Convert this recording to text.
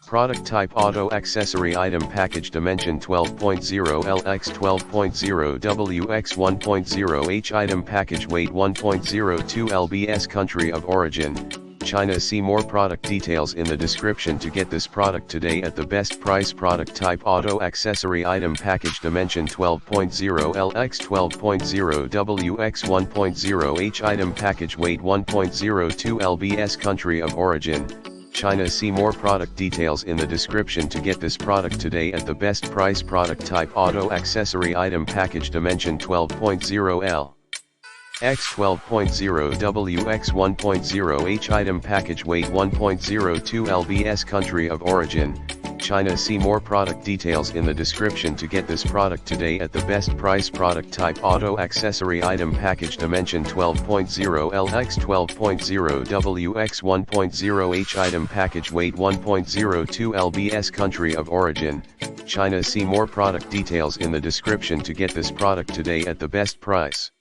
Product type auto accessory item package dimension 12.0 LX 12.0 WX 1.0 H item package weight 1.02 lbs country of origin, China. See more product details in the description to get this product today at the best price. Product type auto accessory item package dimension 12.0 LX 12.0 WX 1.0 H item package weight 1.02 lbs country of origin, China. See more product details in the description to get this product today at the best price. Product type auto accessory item package dimension 12.0 L X 12.0 WX 1.0 H item package weight 1.02 lbs country of origin, China. See more product details in the description to get this product today at the best price. Product type auto accessory item package dimension 12.0 LX 12.0 WX 1.0 H item package weight 1.02 lbs country of origin, China. See more product details in the description to get this product today at the best price.